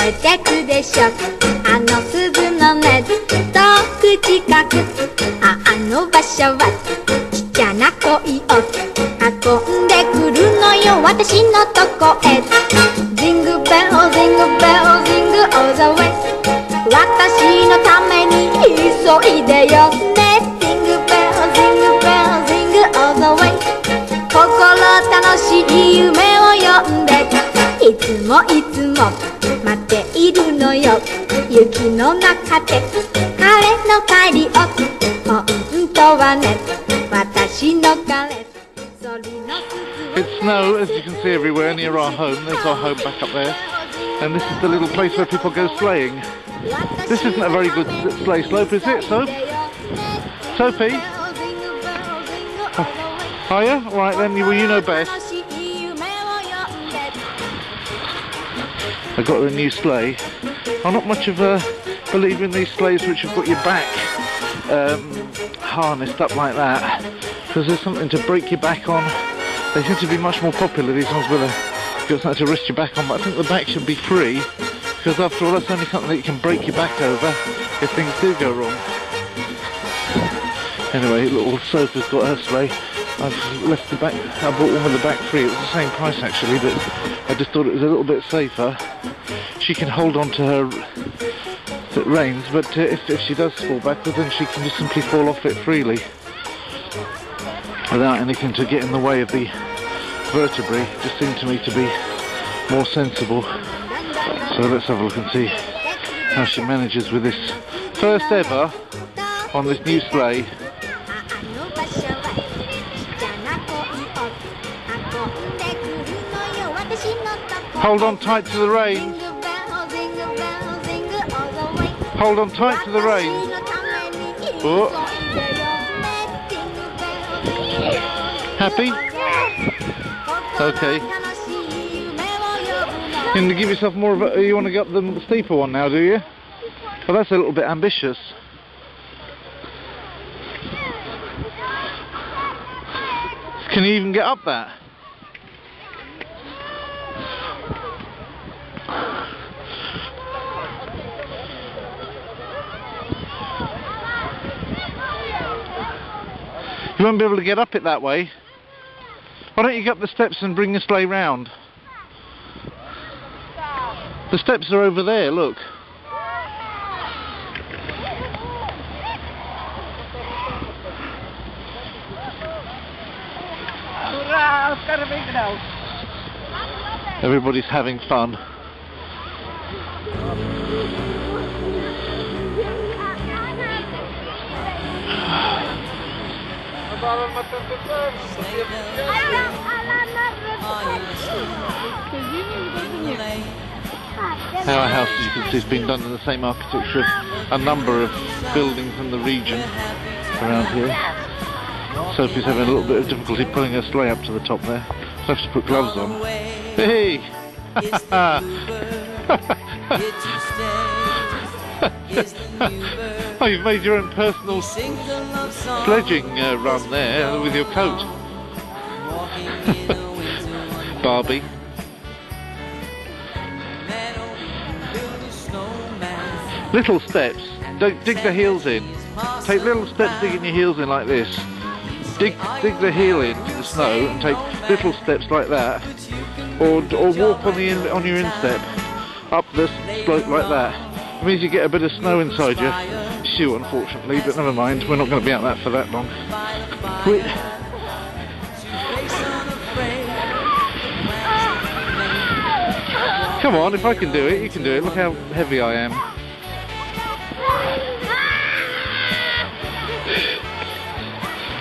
えてくでしょ。あの鈴の音遠く近く、あの場所はちっちゃな恋を運んでくるのよ、私のとこへ。Jingle bell, jingle bell, jingle all the way。 私のために急いでよね。 Jingle bell, jingle bell, jingle all the way。 心楽しい夢を呼んで、いつもいつも待っているのよ、雪の中で彼の帰りを。本当はね、私の彼。 It's snow, as you can see everywhere near our home. There's our home back up there. And this is the little place where people go sleighing. This isn't a very good sleigh slope, is it, Soap? Sophie? Are you? Right then, well, you know best. I got a new sleigh. I'm not much of a believer in these sleighs which have got your back harnessed up like that, because there's something to break your back on. They seem to be much more popular, these ones where you've got something to rest your back on, but I think the back should be free, because after all that's only something that you can break your back over if things do go wrong. Anyway, little Sophie's got her sleigh. I've left the back, I bought one with the back free. It was the same price actually, but I just thought it was a little bit safer. She can hold on to her if it rains, but if she does fall backwards, then she can just simply fall off it freely without anything to get in the way of the vertebrae. Just seemed to me to be more sensible. So let's have a look and see how she manages with this first ever on this new sleigh. Hold on tight to the reins. Hold on tight to the reins. Oh. Happy? Okay. You want to give yourself more of a... You want to get up the steeper one now, do you? Well, that's a little bit ambitious. Can you even get up that? You won't be able to get up it that way. Why don't you get up the steps and bring the sleigh round? The steps are over there, look. Everybody's having fun. Our house, as you can see, has been done in the same architecture of a number of buildings in the region around here. Sophie's having a little bit of difficulty pulling her sleigh up to the top there. She'll have to put gloves on. Hey! Oh, you've made your own personal sledging run there with your coat. Barbie. Little steps, don't dig the heels in. Take little steps digging your heels in like this. Dig the heel in the snow and take little steps like that. Or walk on your instep up the slope like that. It means you get a bit of snow inside your shoe, unfortunately, but never mind, we're not going to be out that for that long. Come on, if I can do it, you can do it. Look how heavy I am.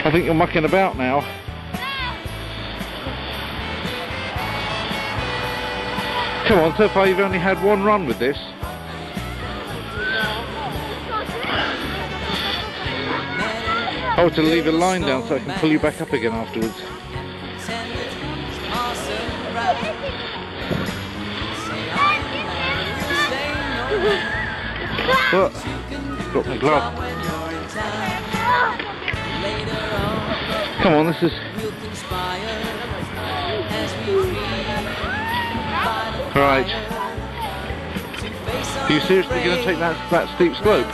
I think you're mucking about now. Come on, so far you've only had one run with this. I want to leave a line down so I can pull you back up again afterwards. Oh, got my glove. Come on, this is... Right. Are you seriously going to take that steep slope?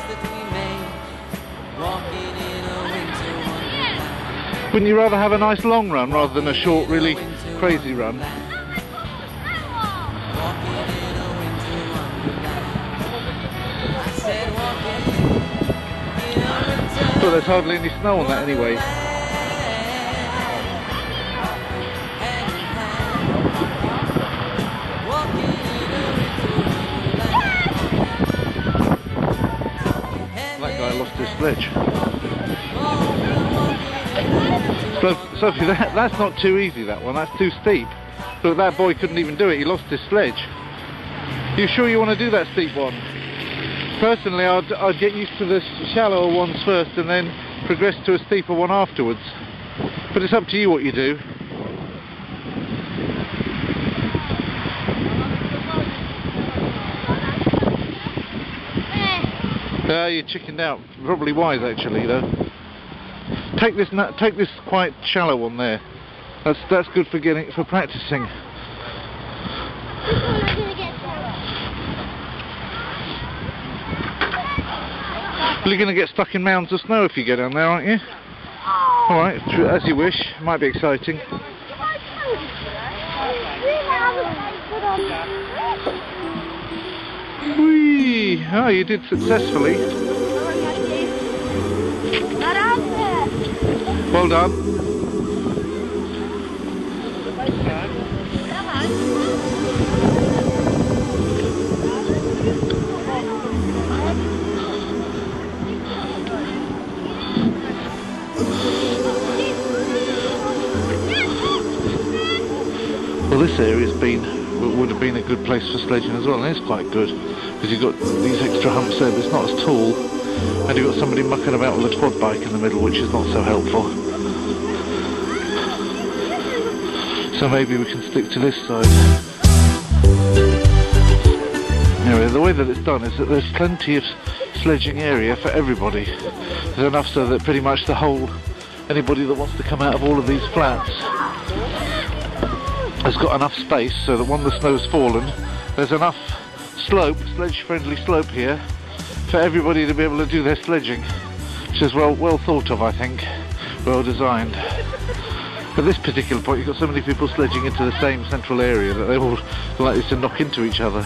Wouldn't you rather have a nice long run rather than a short, really crazy run? But there's hardly any snow on that anyway. That guy lost his sledge. Sophie, that's not too easy, that one. That's too steep. Look, that boy couldn't even do it. He lost his sledge. You sure you want to do that steep one? Personally, I'd get used to the shallower ones first and then progress to a steeper one afterwards. But it's up to you what you do. You chickened out. Probably wise, actually, though. Take this quite shallow one there. That's good for practicing. Well, you're going to get stuck in mounds of snow if you go down there, aren't you? Alright, as you wish. Might be exciting. Whee! Oh, you did successfully. Well done. Well, this area's would have been a good place for sledging as well, and it's quite good because you've got these extra humps there, but it's not as tall, and you've got somebody mucking about with a quad bike in the middle, which is not so helpful. So maybe we can stick to this side. Anyway, the way that it's done is that there's plenty of sledging area for everybody. There's enough so that pretty much anybody that wants to come out of all of these flats has got enough space so that when the snow's fallen, there's enough slope, sledge-friendly slope here, for everybody to be able to do their sledging, which is well thought of, I think, well designed. At this particular point, you've got so many people sledging into the same central area that they're all likely to knock into each other.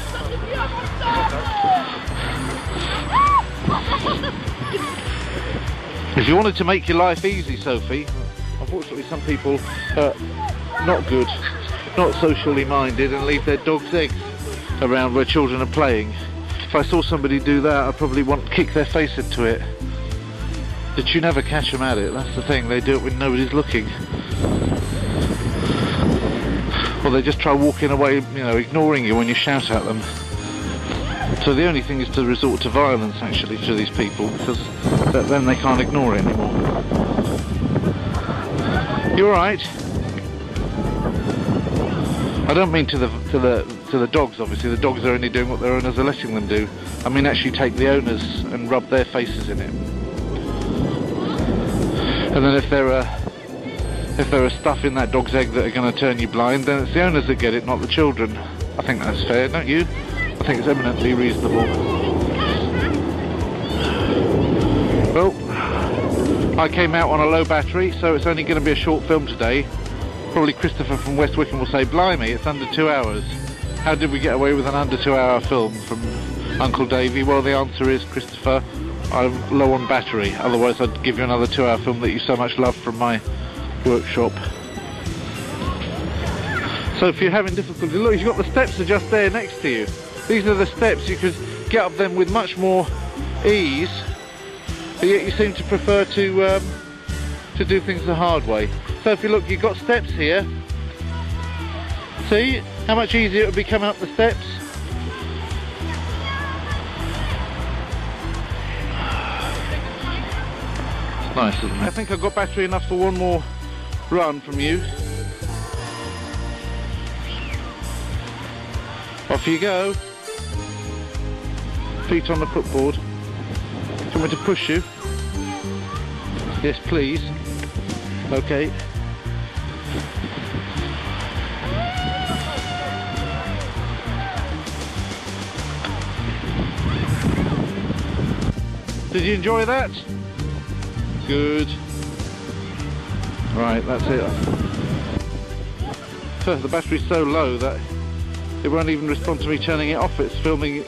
If you wanted to make your life easy, Sophie, unfortunately some people are not good, not socially minded, and leave their dog's eggs around where children are playing. If I saw somebody do that, I'd probably kick their face into it. But you never catch them at it, that's the thing. They do it when nobody's looking. Or they just try walking away, ignoring you when you shout at them. So the only thing is to resort to violence, actually, to these people, because then they can't ignore it anymore. You alright? I don't mean to the dogs, obviously. The dogs are only doing what their owners are letting them do. I mean actually take the owners and rub their faces in it. And then if there are stuff in that dog's egg that are going to turn you blind, then it's the owners that get it, not the children. I think that's fair, don't you? I think it's eminently reasonable. Well, I came out on a low battery, so it's only going to be a short film today. Probably Christopher from West Wickham will say, blimey, it's under 2 hours. How did we get away with an under 2 hour film from Uncle Davey? Well, the answer is, Christopher, I'm low on battery. Otherwise I'd give you another 2 hour film that you so much love from my workshop. So if you're having difficulty, look, you've got the steps are just there next to you. These are the steps. You could get up them with much more ease, but yet you seem to prefer to do things the hard way. So if you look, you've got steps here. See how much easier it would be coming up the steps? It's nice, isn't it? I think I've got battery enough for one more run from you. Off you go. Feet on the footboard. Do you want me to push you? Yes, please. Okay. Did you enjoy that? Good. Right, that's it. The battery's so low that it won't even respond to me turning it off. It's filming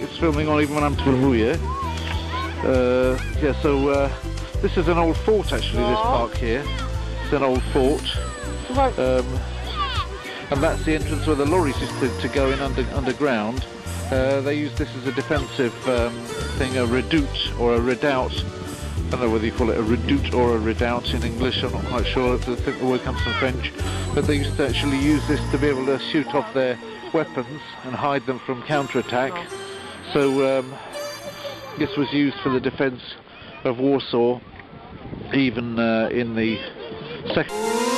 on even when I'm yeah. Yeah, so this is an old fort actually, this park here. It's an old fort. And that's the entrance where the lorries used to go in underground. They use this as a defensive thing, a redoubt or a redoubt. I don't know whether you call it a redoubt or a redoubt in English, I'm not quite sure. I think the word comes from French. But they used to actually use this to be able to shoot off their weapons and hide them from counterattack. So this was used for the defence of Warsaw, even in the second...